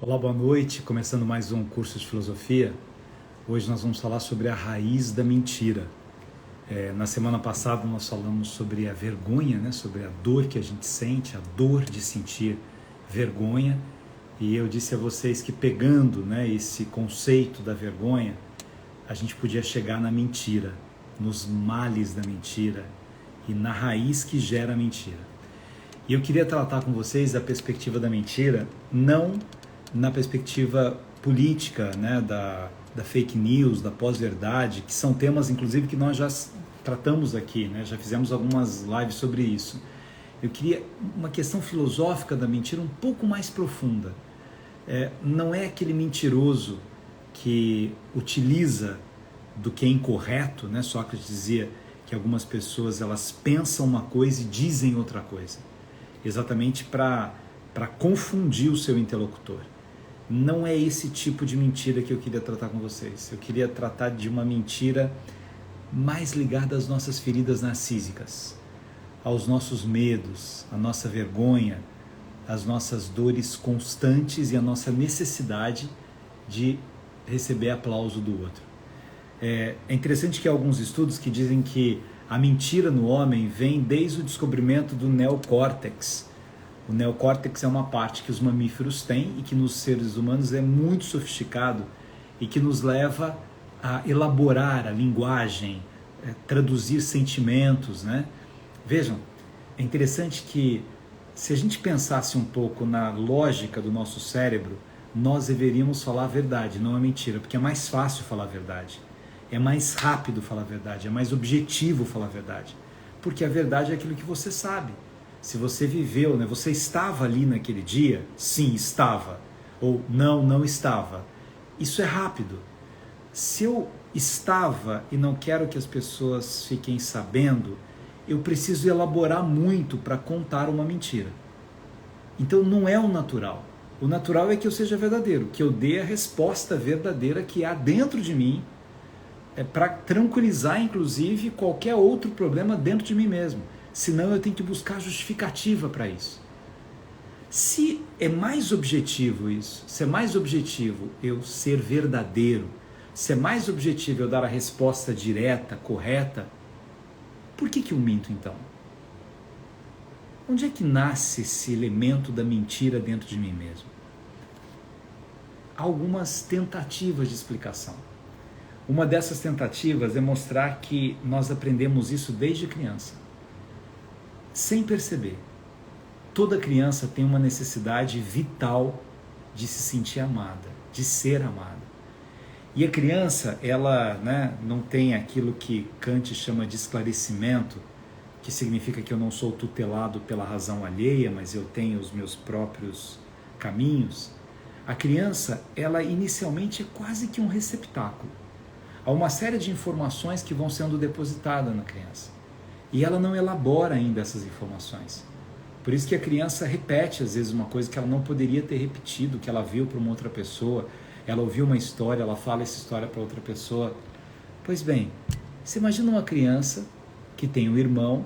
Olá, boa noite. Começando mais um curso de filosofia. Hoje nós vamos falar sobre a raiz da mentira. Na semana passada nós falamos sobre a vergonha, né? Sobre a dor que a gente sente, a dor de sentir vergonha. E eu disse a vocês que pegando, né, esse conceito da vergonha, a gente podia chegar na mentira, nos males da mentira e na raiz que gera a mentira. E eu queria tratar com vocês a perspectiva da mentira, não na perspectiva política, né, da fake news, da pós-verdade, que são temas, inclusive, que nós já tratamos aqui, né, já fizemos algumas lives sobre isso. Eu queria uma questão filosófica da mentira um pouco mais profunda. Não é aquele mentiroso que utiliza do que é incorreto, né? Sócrates dizia que algumas pessoas elas pensam uma coisa e dizem outra coisa, exatamente para confundir o seu interlocutor. Não é esse tipo de mentira que eu queria tratar com vocês. Eu queria tratar de uma mentira mais ligada às nossas feridas narcísicas, aos nossos medos, à nossa vergonha, às nossas dores constantes e à nossa necessidade de receber aplauso do outro. É interessante que há alguns estudos que dizem que a mentira no homem vem desde o descobrimento do neocórtex. O neocórtex é uma parte que os mamíferos têm e que nos seres humanos é muito sofisticado e que nos leva a elaborar a linguagem, traduzir sentimentos, né? Vejam, é interessante que se a gente pensasse um pouco na lógica do nosso cérebro, nós deveríamos falar a verdade, não a mentira, porque é mais fácil falar a verdade, é mais rápido falar a verdade, é mais objetivo falar a verdade, porque a verdade é aquilo que você sabe. Se você viveu, né? Você estava ali naquele dia? Sim, estava. Ou não, não estava. Isso é rápido. Se eu estava e não quero que as pessoas fiquem sabendo, eu preciso elaborar muito para contar uma mentira. Então não é o natural. O natural é que eu seja verdadeiro, que eu dê a resposta verdadeira que há dentro de mim, para tranquilizar, inclusive, qualquer outro problema dentro de mim mesmo. Senão eu tenho que buscar justificativa para isso. Se é mais objetivo isso, se é mais objetivo eu ser verdadeiro, se é mais objetivo eu dar a resposta direta, correta, por que eu minto então? Onde é que nasce esse elemento da mentira dentro de mim mesmo? Há algumas tentativas de explicação. Uma dessas tentativas é mostrar que nós aprendemos isso desde criança. Sem perceber, toda criança tem uma necessidade vital de se sentir amada, de ser amada. E a criança, ela, né, não tem aquilo que Kant chama de esclarecimento, que significa que eu não sou tutelado pela razão alheia, mas eu tenho os meus próprios caminhos. A criança, ela inicialmente é quase que um receptáculo. Há uma série de informações que vão sendo depositadas na criança. E ela não elabora ainda essas informações. Por isso que a criança repete, às vezes, uma coisa que ela não poderia ter repetido, que ela viu para uma outra pessoa, ela ouviu uma história, ela fala essa história para outra pessoa. Pois bem, você imagina uma criança que tem um irmão,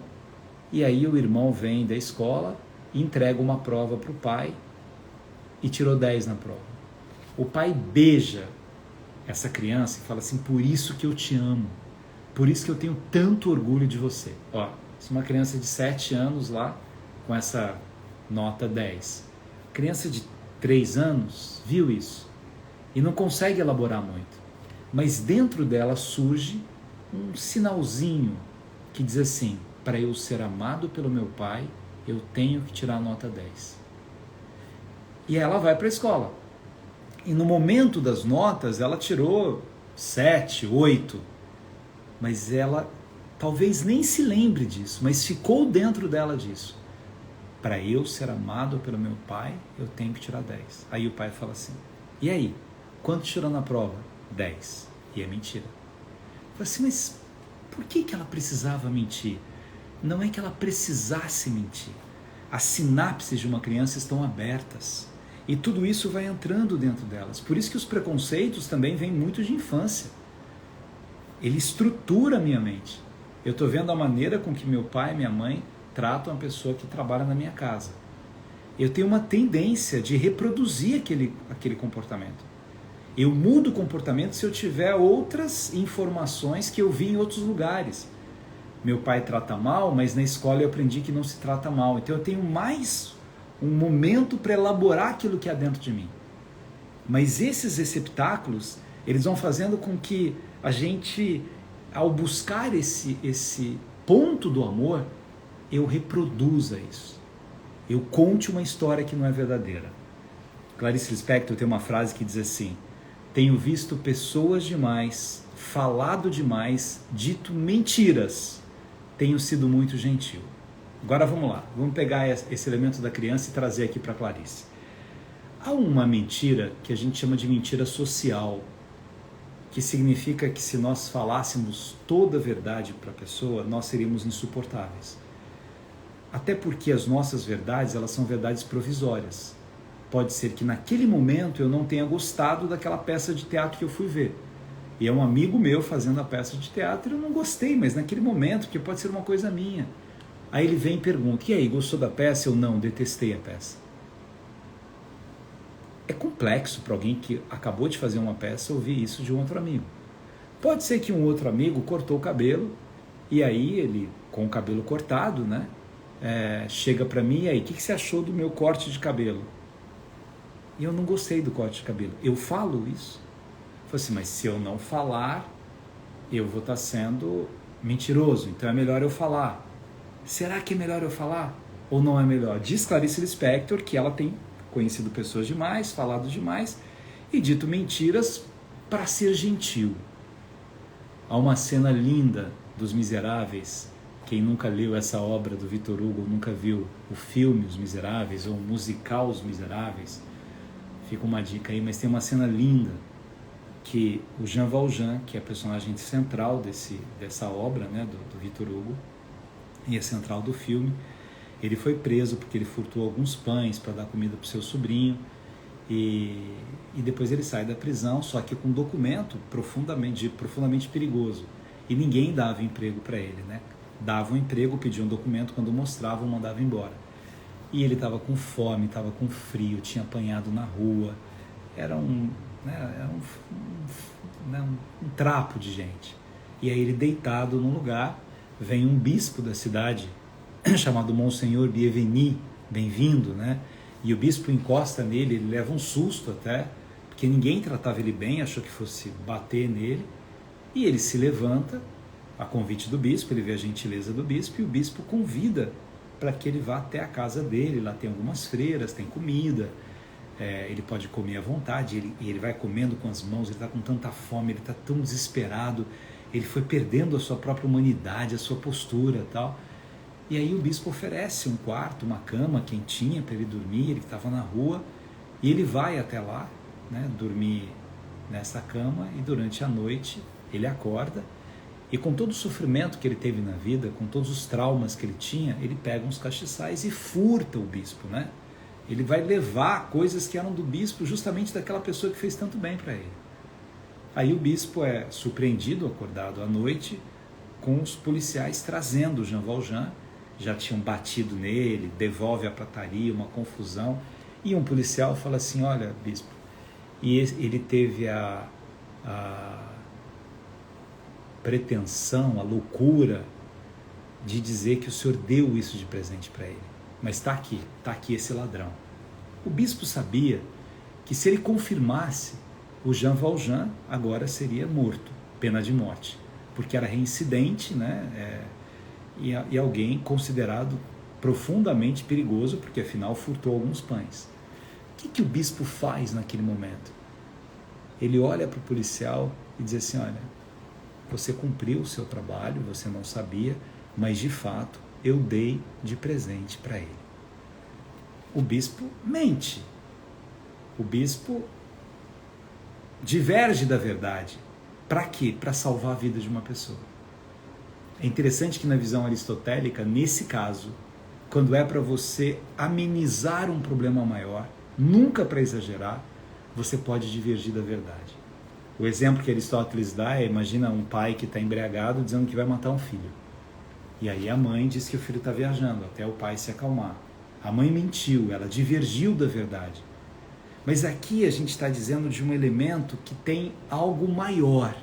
e aí o irmão vem da escola e entrega uma prova para o pai e tirou 10 na prova. O pai beija essa criança e fala assim, por isso que eu te amo. Por isso que eu tenho tanto orgulho de você. Ó, se uma criança de 7 anos lá, com essa nota 10. Criança de 3 anos viu isso e não consegue elaborar muito. Mas dentro dela surge um sinalzinho que diz assim, para eu ser amado pelo meu pai, eu tenho que tirar a nota 10. E ela vai para a escola. E no momento das notas, ela tirou 7, 8. Mas ela talvez nem se lembre disso, mas ficou dentro dela disso. Para eu ser amado pelo meu pai, eu tenho que tirar 10. Aí o pai fala assim, e aí, quanto tirou na prova? 10. E é mentira. Eu falo assim, mas por que ela precisava mentir? Não é que ela precisasse mentir. As sinapses de uma criança estão abertas. E tudo isso vai entrando dentro delas. Por isso que os preconceitos também vêm muito de infância. Ele estrutura a minha mente. Eu estou vendo a maneira com que meu pai e minha mãe tratam a pessoa que trabalha na minha casa. eu tenho uma tendência de reproduzir aquele comportamento. Eu mudo o comportamento se eu tiver outras informações que eu vi em outros lugares. Meu pai trata mal, mas na escola eu aprendi que não se trata mal. Então eu tenho mais um momento para elaborar aquilo que há dentro de mim. Mas esses receptáculos, eles vão fazendo com que a gente, ao buscar esse ponto do amor, eu reproduza isso. Eu conte uma história que não é verdadeira. Clarice Lispector tem uma frase que diz assim: tenho visto pessoas demais, falado demais, dito mentiras. Tenho sido muito gentil. Agora vamos lá, vamos pegar esse elemento da criança e trazer aqui para Clarice. Há uma mentira que a gente chama de mentira social, que significa que se nós falássemos toda a verdade para a pessoa, nós seríamos insuportáveis. Até porque as nossas verdades, elas são verdades provisórias. Pode ser que naquele momento eu não tenha gostado daquela peça de teatro que eu fui ver. E é um amigo meu fazendo a peça de teatro e eu não gostei, mas naquele momento, porque pode ser uma coisa minha. Aí ele vem e pergunta: e aí, gostou da peça? Eu não, detestei a peça. É complexo para alguém que acabou de fazer uma peça ouvir isso de um outro amigo. Pode ser que um outro amigo cortou o cabelo e aí ele, com o cabelo cortado, né, chega para mim: e aí, o que você achou do meu corte de cabelo? E eu não gostei do corte de cabelo. Eu falo isso? Eu falo assim: mas se eu não falar, eu vou estar sendo mentiroso, então é melhor eu falar. Será que é melhor eu falar? Ou não é melhor? Diz Clarice Lispector que ela tem conhecido pessoas demais, falado demais e dito mentiras para ser gentil. Há uma cena linda dos Miseráveis. Quem nunca leu essa obra do Victor Hugo, nunca viu o filme Os Miseráveis ou o musical Os Miseráveis, fica uma dica aí, mas tem uma cena linda que o Jean Valjean, que é a personagem central dessa obra, né, do Victor Hugo, e é central do filme, ele foi preso porque ele furtou alguns pães para dar comida para o seu sobrinho e depois ele sai da prisão, só que com um documento profundamente perigoso, e ninguém dava emprego para ele, né? Dava um emprego, pedia um documento, quando mostravam, mandava embora. E ele estava com fome, estava com frio, tinha apanhado na rua, era um trapo de gente. E aí ele, deitado num lugar, vem um bispo da cidade chamado Monsenhor Bienvenu, bem-vindo, né? E o bispo encosta nele, ele leva um susto até, porque ninguém tratava ele bem, achou que fosse bater nele, e ele se levanta, a convite do bispo, ele vê a gentileza do bispo, e o bispo convida para que ele vá até a casa dele. Lá tem algumas freiras, tem comida, ele pode comer à vontade, ele vai comendo com as mãos, ele está com tanta fome, ele está tão desesperado, ele foi perdendo a sua própria humanidade, a sua postura e tal. E aí o bispo oferece um quarto, uma cama quentinha para ele dormir, ele estava na rua, e ele vai até lá, né, dormir nessa cama, e durante a noite ele acorda, e com todo o sofrimento que ele teve na vida, com todos os traumas que ele tinha, ele pega uns castiçais e furta o bispo, né? Ele vai levar coisas que eram do bispo, justamente daquela pessoa que fez tanto bem para ele. Aí o bispo é surpreendido, acordado à noite, com os policiais trazendo o Jean Valjean. Já tinham batido nele, devolve a prataria, uma confusão. E um policial fala assim: olha, bispo, e ele teve a pretensão, a loucura de dizer que o senhor deu isso de presente para ele. Mas está aqui esse ladrão. O bispo sabia que se ele confirmasse, o Jean Valjean agora seria morto, pena de morte, porque era reincidente, né? E alguém considerado profundamente perigoso, porque afinal furtou alguns pães. O que o bispo faz naquele momento? Ele olha para o policial e diz assim: olha, você cumpriu o seu trabalho, você não sabia, mas de fato eu dei de presente para ele. O bispo mente. O bispo diverge da verdade. Para quê? Para salvar a vida de uma pessoa. É interessante que na visão aristotélica, nesse caso, quando é para você amenizar um problema maior, nunca para exagerar, você pode divergir da verdade. O exemplo que Aristóteles dá é: imagina um pai que está embriagado dizendo que vai matar um filho. E aí a mãe diz que o filho está viajando, até o pai se acalmar. A mãe mentiu, ela divergiu da verdade. Mas aqui a gente está dizendo de um elemento que tem algo maior.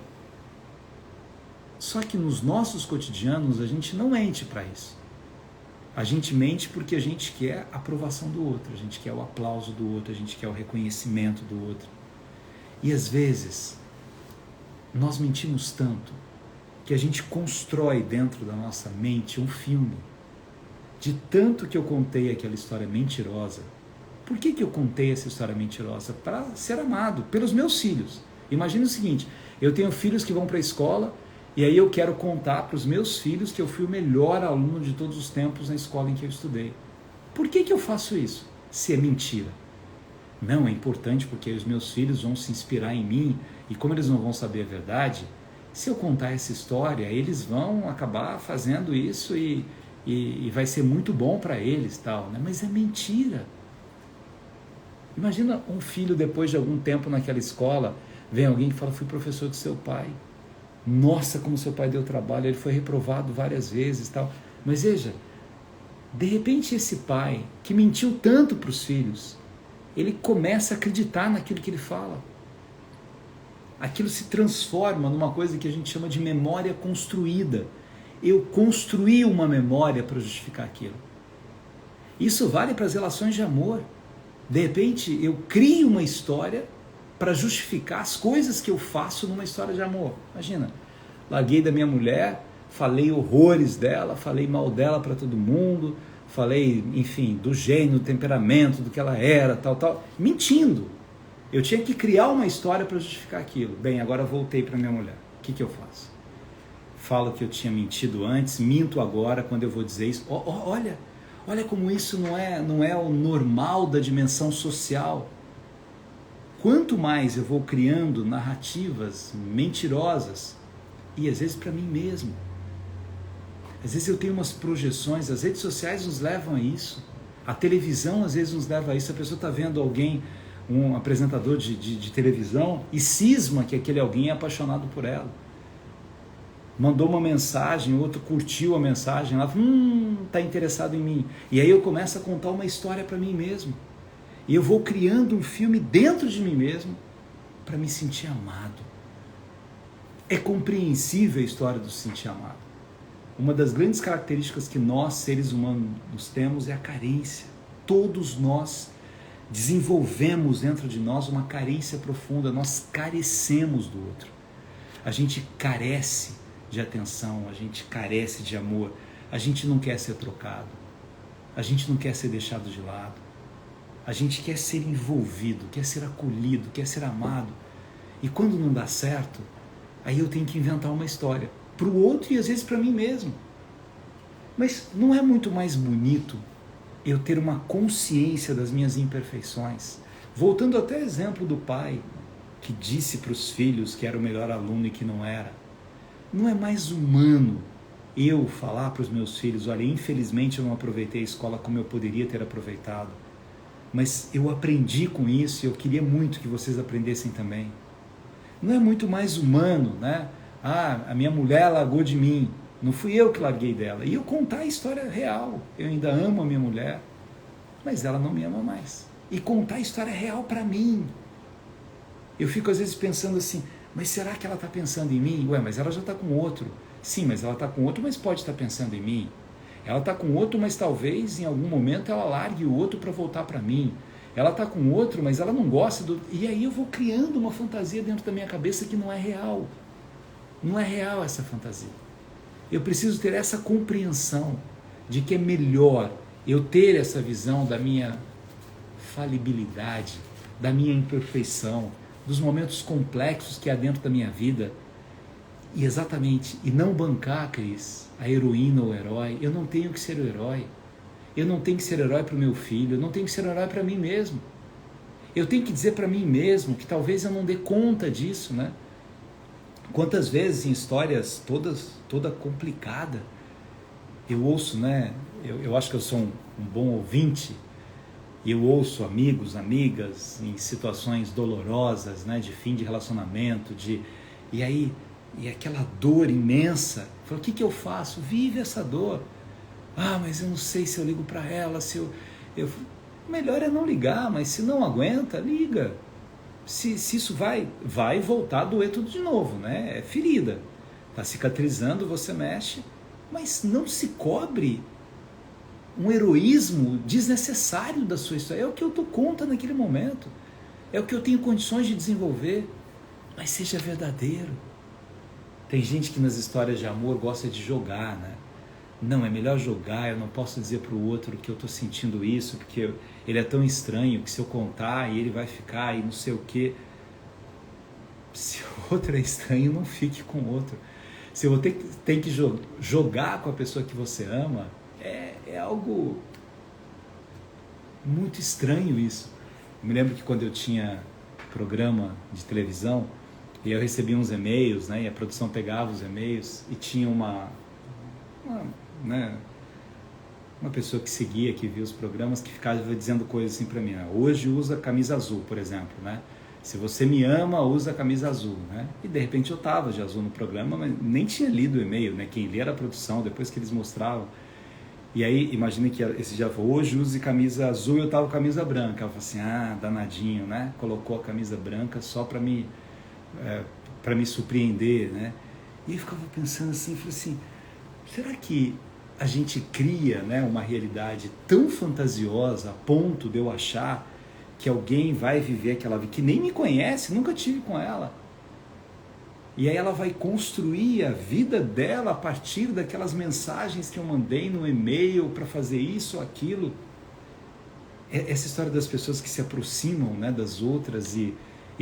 Só que nos nossos cotidianos a gente não mente para isso. A gente mente porque a gente quer a aprovação do outro, a gente quer o aplauso do outro, a gente quer o reconhecimento do outro. E às vezes, nós mentimos tanto que a gente constrói dentro da nossa mente um filme. De tanto que eu contei aquela história mentirosa. Por que eu contei essa história mentirosa? Para ser amado pelos meus filhos. Imagina o seguinte, eu tenho filhos que vão para a escola e aí eu quero contar para os meus filhos que eu fui o melhor aluno de todos os tempos na escola em que eu estudei. Por que eu faço isso? Se é mentira. Não, é importante porque os meus filhos vão se inspirar em mim e como eles não vão saber a verdade, se eu contar essa história, eles vão acabar fazendo isso e vai ser muito bom para eles, tal, né? Mas é mentira. Imagina um filho depois de algum tempo naquela escola, vem alguém que fala, fui professor do seu pai. Nossa, como seu pai deu trabalho, ele foi reprovado várias vezes, tal. Mas veja, de repente esse pai que mentiu tanto para os filhos, ele começa a acreditar naquilo que ele fala. Aquilo se transforma numa coisa que a gente chama de memória construída. Eu construí uma memória para justificar aquilo. Isso vale para as relações de amor. De repente, eu crio uma história para justificar as coisas que eu faço numa história de amor. Imagina, larguei da minha mulher, falei horrores dela, falei mal dela para todo mundo, falei, enfim, do gênio, do temperamento, do que ela era, tal, mentindo. Eu tinha que criar uma história para justificar aquilo. Bem, agora voltei para minha mulher. O que eu faço? Falo que eu tinha mentido antes, minto agora quando eu vou dizer isso. Olha como isso não é o normal da dimensão social. Quanto mais eu vou criando narrativas mentirosas, e às vezes para mim mesmo. Às vezes eu tenho umas projeções, as redes sociais nos levam a isso. A televisão às vezes nos leva a isso. A pessoa está vendo alguém, um apresentador de televisão, e cisma que aquele alguém é apaixonado por ela. Mandou uma mensagem, outro curtiu a mensagem, ela está interessado em mim. E aí eu começo a contar uma história para mim mesmo. E eu vou criando um filme dentro de mim mesmo para me sentir amado. É compreensível a história do se sentir amado. Uma das grandes características que nós, seres humanos, temos é a carência. Todos nós desenvolvemos dentro de nós uma carência profunda, nós carecemos do outro. A gente carece de atenção, a gente carece de amor, a gente não quer ser trocado, a gente não quer ser deixado de lado, a gente quer ser envolvido, quer ser acolhido, quer ser amado. E quando não dá certo, aí eu tenho que inventar uma história para o outro e às vezes para mim mesmo. Mas não é muito mais bonito eu ter uma consciência das minhas imperfeições? Voltando até ao exemplo do pai que disse para os filhos que era o melhor aluno e que não era. Não é mais humano eu falar para os meus filhos, olha, infelizmente eu não aproveitei a escola como eu poderia ter aproveitado, mas eu aprendi com isso e eu queria muito que vocês aprendessem também. Não é muito mais humano, né? A minha mulher largou de mim, não fui eu que larguei dela. E eu contar a história real, eu ainda amo a minha mulher, mas ela não me ama mais. E contar a história real para mim. Eu fico às vezes pensando assim, mas será que ela está pensando em mim? Ué, mas ela já está com outro. Sim, mas ela está com outro, mas pode estar pensando em mim. Ela está com outro, mas talvez em algum momento ela largue o outro para voltar para mim. Ela está com outro, mas ela não gosta do... E aí eu vou criando uma fantasia dentro da minha cabeça que não é real. Não é real essa fantasia. Eu preciso ter essa compreensão de que é melhor eu ter essa visão da minha falibilidade, da minha imperfeição, dos momentos complexos que há dentro da minha vida, e não bancar, Cris, a heroína ou o herói. Eu não tenho que ser o herói, eu não tenho que ser herói para o meu filho, eu não tenho que ser herói para mim mesmo. Eu tenho que dizer para mim mesmo que talvez eu não dê conta disso, né? Quantas vezes em histórias toda complicada, eu ouço, né? Eu acho que eu sou um bom ouvinte, e eu ouço amigos, amigas em situações dolorosas, né, de fim de relacionamento, e aquela dor imensa. Eu falo, o que eu faço? Vive essa dor. Ah, mas eu não sei se eu ligo para ela, se Melhor é não ligar, mas se não aguenta, liga. Se isso vai voltar a doer tudo de novo, né? É ferida. Está cicatrizando, você mexe, mas não se cobre um heroísmo desnecessário da sua história. É o que eu dou conta naquele momento. É o que eu tenho condições de desenvolver. Mas seja verdadeiro. Tem gente que nas histórias de amor gosta de jogar, né? Não, é melhor jogar, eu não posso dizer para o outro que eu estou sentindo isso, porque ele é tão estranho que se eu contar e ele vai ficar e não sei o quê. Se o outro é estranho, não fique com o outro. Se eu tem que jogar com a pessoa que você ama, é algo muito estranho isso. Eu me lembro que quando eu tinha programa de televisão, e eu recebia uns e-mails, né, e a produção pegava os e-mails e tinha uma pessoa que seguia, que via os programas, que ficava dizendo coisas assim para mim, né? Hoje usa camisa azul, por exemplo, né? Se você me ama, usa a camisa azul, né? E de repente eu estava de azul no programa, mas nem tinha lido o e-mail, né? Quem lia era a produção, depois que eles mostravam. E aí, imagina que esse dia falou, hoje use camisa azul, e eu estava com camisa branca. Ela falou assim, danadinho, né? Colocou a camisa branca só para me surpreender, né? E eu ficava pensando assim, falei assim, será que a gente cria, né, uma realidade tão fantasiosa a ponto de eu achar que alguém vai viver aquela vida, que nem me conhece, nunca tive com ela, e aí ela vai construir a vida dela a partir daquelas mensagens que eu mandei no e-mail para fazer isso ou aquilo? Essa história das pessoas que se aproximam, né, das outras e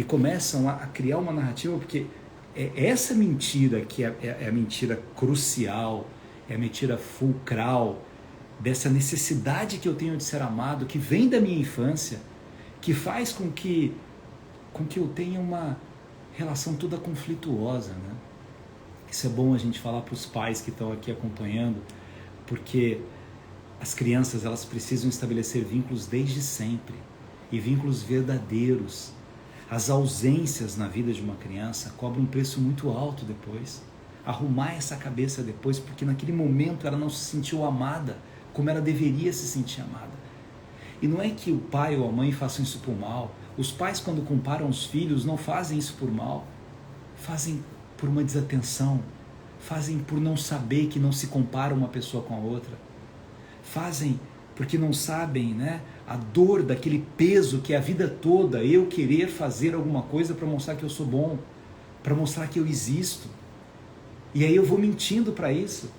começam a criar uma narrativa, porque é essa mentira que é a mentira crucial, é a mentira fulcral dessa necessidade que eu tenho de ser amado, que vem da minha infância, que faz com que eu tenha uma relação toda conflituosa, né? Isso é bom a gente falar para os pais que estão aqui acompanhando, porque as crianças, elas precisam estabelecer vínculos desde sempre, e vínculos verdadeiros. As ausências na vida de uma criança cobram um preço muito alto depois. Arrumar essa cabeça depois, porque naquele momento ela não se sentiu amada como ela deveria se sentir amada. E não é que o pai ou a mãe façam isso por mal. Os pais, quando comparam os filhos, não fazem isso por mal. Fazem por uma desatenção. Fazem por não saber que não se compara uma pessoa com a outra. Fazem porque não sabem, né, a dor daquele peso que é a vida toda eu querer fazer alguma coisa para mostrar que eu sou bom, para mostrar que eu existo. E aí eu vou mentindo para isso.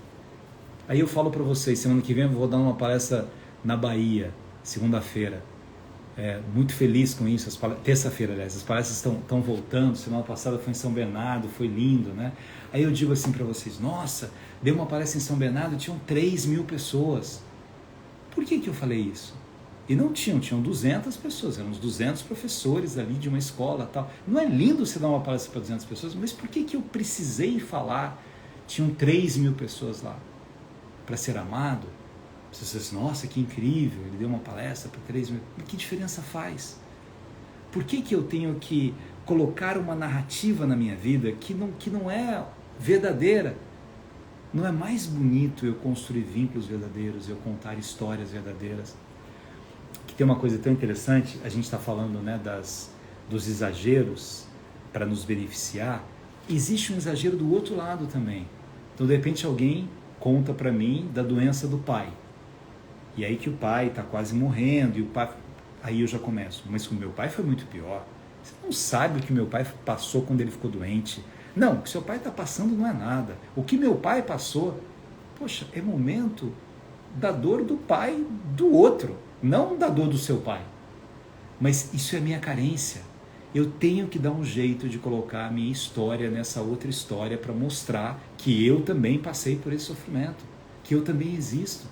Aí eu falo para vocês, semana que vem eu vou dar uma palestra na Bahia, segunda-feira. Muito feliz com isso, terça-feira, aliás, as palestras estão voltando. Semana passada foi em São Bernardo, foi lindo, né? Aí eu digo assim para vocês, nossa, dei uma palestra em São Bernardo, tinham 3.000 pessoas. Por que eu falei isso? E não tinham 200 pessoas, eram uns 200 professores ali de uma escola tal. Não é lindo você dar uma palestra para 200 pessoas, mas por que eu precisei falar? Tinham 3.000 pessoas lá para ser amado. Você diz, nossa, que incrível, ele deu uma palestra para 3.000. Mas que diferença faz? Por que eu tenho que colocar uma narrativa na minha vida que não é verdadeira? Não é mais bonito eu construir vínculos verdadeiros, eu contar histórias verdadeiras? Que tem uma coisa tão interessante, a gente está falando, né, dos exageros para nos beneficiar. Existe um exagero do outro lado também. Então, de repente, alguém conta para mim da doença do pai. E aí que o pai está quase morrendo, e o pai... Aí eu já começo, mas o meu pai foi muito pior. Você não sabe o que meu pai passou quando ele ficou doente. Não, o que seu pai está passando não é nada. O que meu pai passou, poxa, é momento da dor do pai do outro, não da dor do seu pai. Mas isso é minha carência. Eu tenho que dar um jeito de colocar a minha história nessa outra história para mostrar que eu também passei por esse sofrimento, que eu também existo.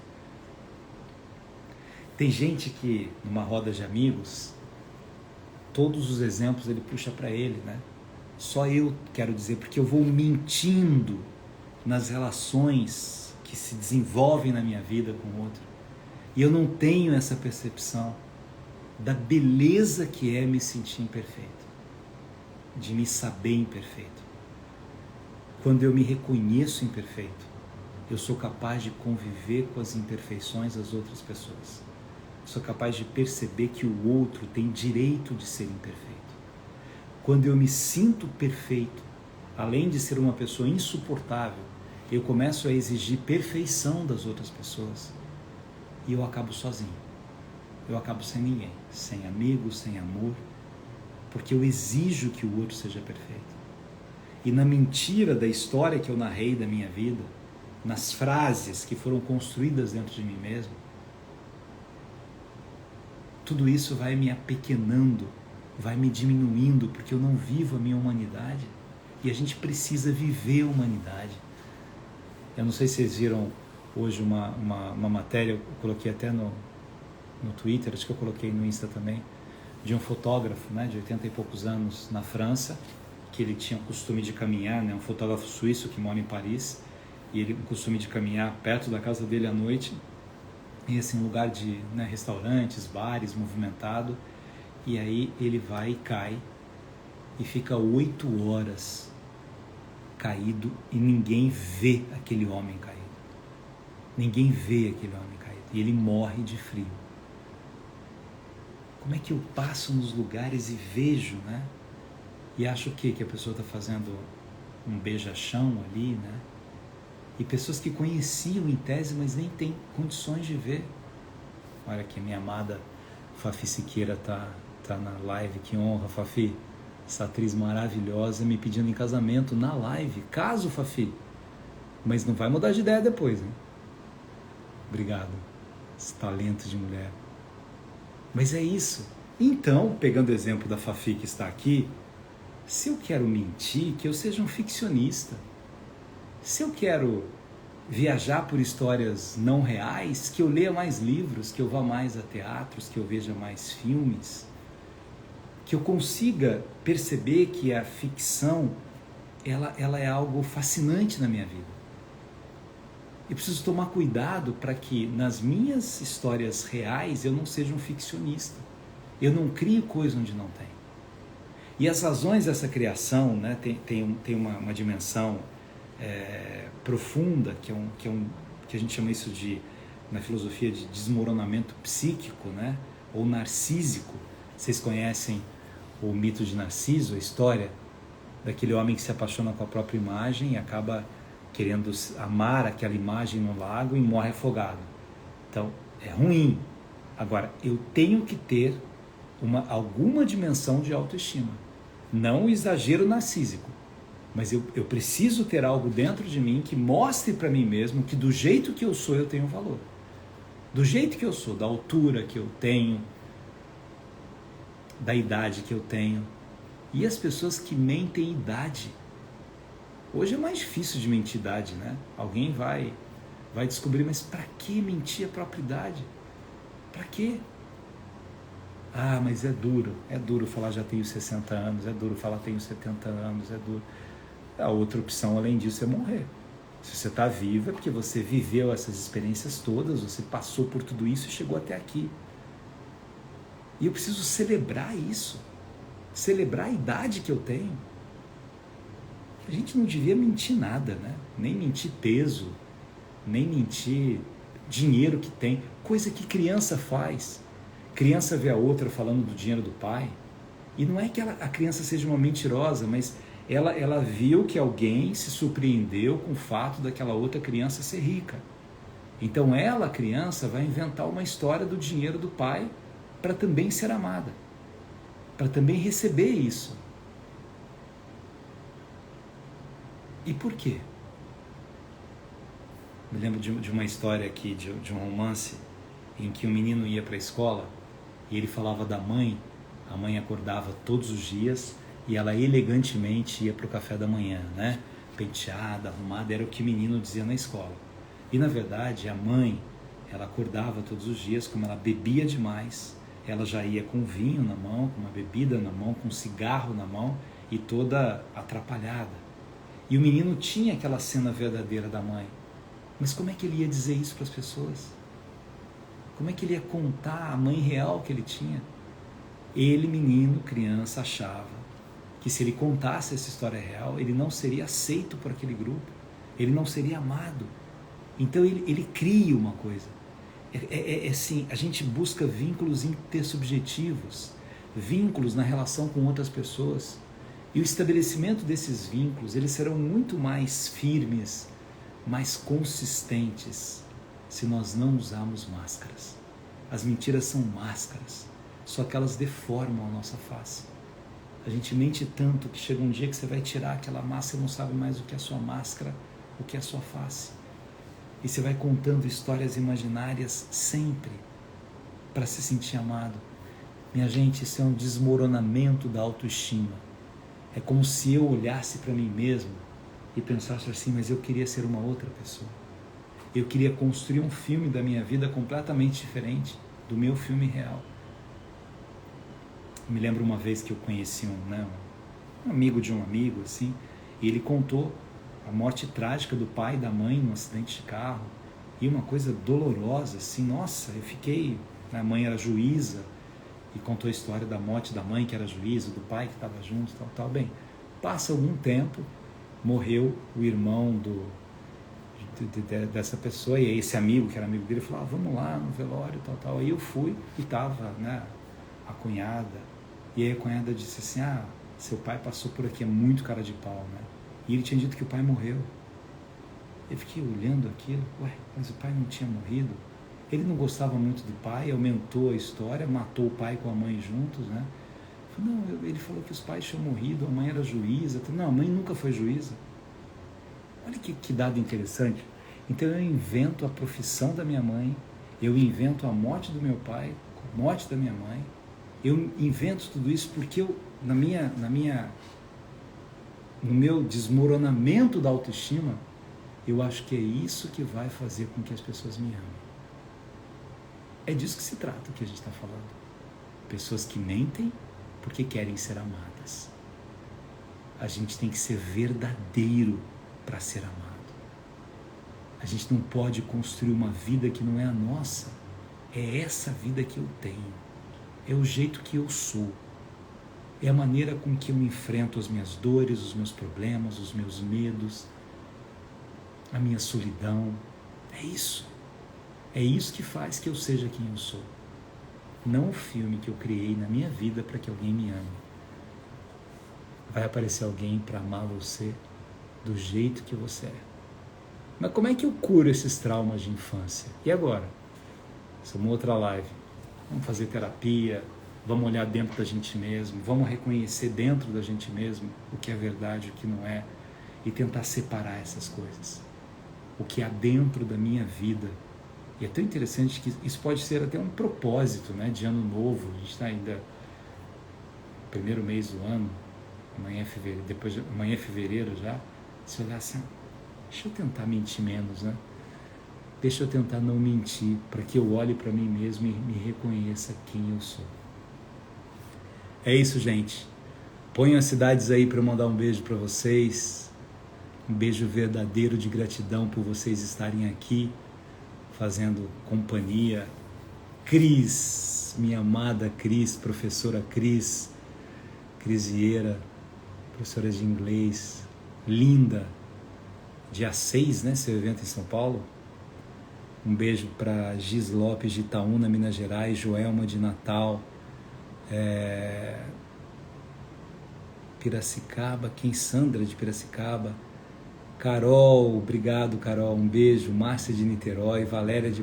Tem gente que, numa roda de amigos, todos os exemplos ele puxa para ele, né? Só eu quero dizer, porque eu vou mentindo nas relações que se desenvolvem na minha vida com o outro. E eu não tenho essa percepção da beleza que é me sentir imperfeito, de me saber imperfeito. Quando eu me reconheço imperfeito, eu sou capaz de conviver com as imperfeições das outras pessoas. sou capaz de perceber que o outro tem direito de ser imperfeito. Quando eu me sinto perfeito, além de ser uma pessoa insuportável, eu começo a exigir perfeição das outras pessoas e eu acabo sozinho. Eu acabo sem ninguém, sem amigos, sem amor, porque eu exijo que o outro seja perfeito. E na mentira da história que eu narrei da minha vida, nas frases que foram construídas dentro de mim mesmo, tudo isso vai me apequenando, vai me diminuindo, porque eu não vivo a minha humanidade. E a gente precisa viver a humanidade. Eu não sei se vocês viram hoje uma matéria, eu coloquei até no Twitter, acho que eu coloquei no Insta também, de um fotógrafo, né, de 80 e poucos anos na França, que ele tinha o costume de caminhar, né, um fotógrafo suíço que mora em Paris, e ele o costume de caminhar perto da casa dele à noite, e assim, um lugar de, né, restaurantes, bares, movimentado, e aí ele vai e cai, e fica 8 horas caído, e ninguém vê aquele homem caído. Ninguém vê aquele homem caído, e ele morre de frio. Como é que eu passo nos lugares e vejo, né? E acho que a pessoa está fazendo um beija-chão ali, né? E pessoas que conheciam em tese, mas nem têm condições de ver. Olha aqui, minha amada Fafi Siqueira tá na live, que honra, Fafi. Essa atriz maravilhosa me pedindo em casamento na live. Caso, Fafi. Mas não vai mudar de ideia depois, né? Obrigado. Esse talento de mulher. Mas é isso. Então, pegando o exemplo da Fafi que está aqui, se eu quero mentir, que eu seja um ficcionista. Se eu quero viajar por histórias não reais, que eu leia mais livros, que eu vá mais a teatros, que eu veja mais filmes, que eu consiga perceber que a ficção, ela é algo fascinante na minha vida. Eu preciso tomar cuidado para que nas minhas histórias reais eu não seja um ficcionista. Eu não crio coisa onde não tem. E as razões dessa criação, né, tem uma dimensão profunda, que a gente chama isso de, na filosofia, de desmoronamento psíquico, né, ou narcísico. Vocês conhecem o mito de Narciso, a história daquele homem que se apaixona com a própria imagem e acaba querendo amar aquela imagem no lago e morre afogado. Então, é ruim. Agora, eu tenho que ter alguma dimensão de autoestima. Não o exagero narcísico, mas eu preciso ter algo dentro de mim que mostre para mim mesmo que do jeito que eu sou, eu tenho valor. Do jeito que eu sou, da altura que eu tenho, da idade que eu tenho. E as pessoas que mentem idade. Hoje é mais difícil de mentir idade, né? Alguém vai descobrir, mas para que mentir a própria idade? Para quê? Ah, mas é duro falar já tenho 60 anos, é duro falar tenho 70 anos, é duro. A outra opção, além disso, é morrer. Se você está vivo é porque você viveu essas experiências todas, você passou por tudo isso e chegou até aqui. E eu preciso celebrar isso, celebrar a idade que eu tenho. A gente não devia mentir nada, né? Nem mentir peso, nem mentir dinheiro que tem, coisa que criança faz. Criança vê a outra falando do dinheiro do pai, e não é que a criança seja uma mentirosa, mas ela viu que alguém se surpreendeu com o fato daquela outra criança ser rica. Então ela, a criança, vai inventar uma história do dinheiro do pai para também ser amada, para também receber isso. E por quê? Me lembro de uma história aqui, de um romance, em que um menino ia para a escola e ele falava da mãe. A mãe acordava todos os dias e ela elegantemente ia para o café da manhã, né? Penteada, arrumada, era o que o menino dizia na escola. E na verdade a mãe, ela acordava todos os dias, como ela bebia demais, ela já ia com vinho na mão, com uma bebida na mão, com um cigarro na mão e toda atrapalhada. E o menino tinha aquela cena verdadeira da mãe. Mas como é que ele ia dizer isso para as pessoas? Como é que ele ia contar a mãe real que ele tinha? Ele, menino, criança, achava que se ele contasse essa história real, ele não seria aceito por aquele grupo, ele não seria amado. Então ele cria uma coisa. Assim, a gente busca vínculos intersubjetivos, vínculos na relação com outras pessoas. E o estabelecimento desses vínculos, eles serão muito mais firmes, mais consistentes, se nós não usarmos máscaras. As mentiras são máscaras, só que elas deformam a nossa face. A gente mente tanto que chega um dia que você vai tirar aquela máscara e não sabe mais o que é a sua máscara, o que é a sua face. E você vai contando histórias imaginárias sempre para se sentir amado. Minha gente, isso é um desmoronamento da autoestima. É como se eu olhasse para mim mesmo e pensasse assim, mas eu queria ser uma outra pessoa. Eu queria construir um filme da minha vida completamente diferente do meu filme real. Me lembro uma vez que eu conheci um amigo de um amigo, assim, e ele contou a morte trágica do pai e da mãe num acidente de carro, e uma coisa dolorosa, assim, nossa, eu fiquei, a mãe era juíza, e contou a história da morte da mãe que era juíza, do pai que estava junto, tal. Bem, passa algum tempo, morreu o irmão dessa pessoa, e aí esse amigo, que era amigo dele, falou, vamos lá no velório, tal. Aí eu fui, e estava, a cunhada, e aí a cunhada disse assim, seu pai passou por aqui, é muito cara de pau, né? E ele tinha dito que o pai morreu. Eu fiquei olhando aquilo, mas o pai não tinha morrido? Ele não gostava muito do pai, aumentou a história, matou o pai com a mãe juntos, né? Não, ele falou que os pais tinham morrido, a mãe era juíza. Não, a mãe nunca foi juíza. Olha que dado interessante. Então eu invento a profissão da minha mãe, eu invento a morte do meu pai, a morte da minha mãe, eu invento tudo isso porque eu, no meu desmoronamento da autoestima, eu acho que é isso que vai fazer com que as pessoas me amem. É disso que se trata o que a gente está falando. Pessoas que mentem porque querem ser amadas. A gente tem que ser verdadeiro para ser amado. A gente não pode construir uma vida que não é a nossa. É essa vida que eu tenho. É o jeito que eu sou. É a maneira com que eu enfrento as minhas dores, os meus problemas, os meus medos, a minha solidão. É isso. É isso que faz que eu seja quem eu sou. Não o filme que eu criei na minha vida para que alguém me ame. Vai aparecer alguém para amar você do jeito que você é. Mas como é que eu curo esses traumas de infância? E agora? Essa é uma outra live. Vamos fazer terapia, vamos olhar dentro da gente mesmo, vamos reconhecer dentro da gente mesmo o que é verdade e o que não é, e tentar separar essas coisas. O que há dentro da minha vida. E é tão interessante que isso pode ser até um propósito, né, de ano novo. A gente está ainda no primeiro mês do ano, amanhã é fevereiro já. Se olhar assim, deixa eu tentar mentir menos, né? Deixa eu tentar não mentir, para que eu olhe para mim mesmo e me reconheça quem eu sou. É isso, gente. Ponham as cidades aí para eu mandar um beijo para vocês. Um beijo verdadeiro de gratidão por vocês estarem aqui, fazendo companhia. Cris, minha amada Cris, professora Cris Vieira, professora de inglês, linda. Dia 6, né, seu evento em São Paulo. Um beijo para Gis Lopes de Itaúna, Minas Gerais, Joelma de Natal, Piracicaba, Sandra de Piracicaba, Carol, obrigado Carol, um beijo, Márcia de Niterói, Valéria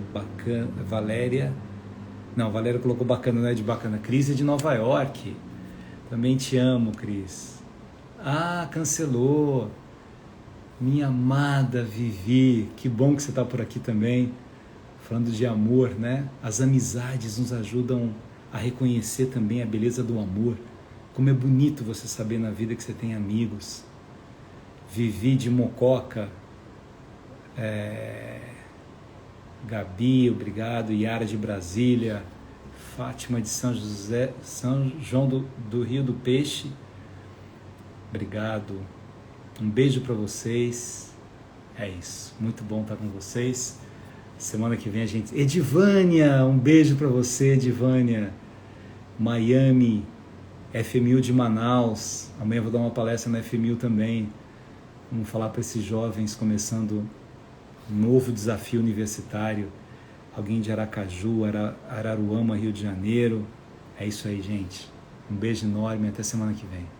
colocou bacana, não é de bacana, Cris é de Nova York, também te amo, Cris. Cancelou, minha amada Vivi, que bom que você está por aqui também, falando de amor, né? As amizades nos ajudam a reconhecer também a beleza do amor. Como é bonito você saber na vida que você tem amigos. Vivi de Mococa, Gabi, obrigado. Yara de Brasília, Fátima de São João do Rio do Peixe, obrigado. Um beijo para vocês. É isso, muito bom estar com vocês. Semana que vem a gente... Edivânia, um beijo para você, Edivânia. Miami, FMU de Manaus. Amanhã eu vou dar uma palestra na FMU também. Vamos falar para esses jovens começando um novo desafio universitário. alguém de Aracaju, Araruama, Rio de Janeiro. É isso aí, gente. Um beijo enorme, até semana que vem.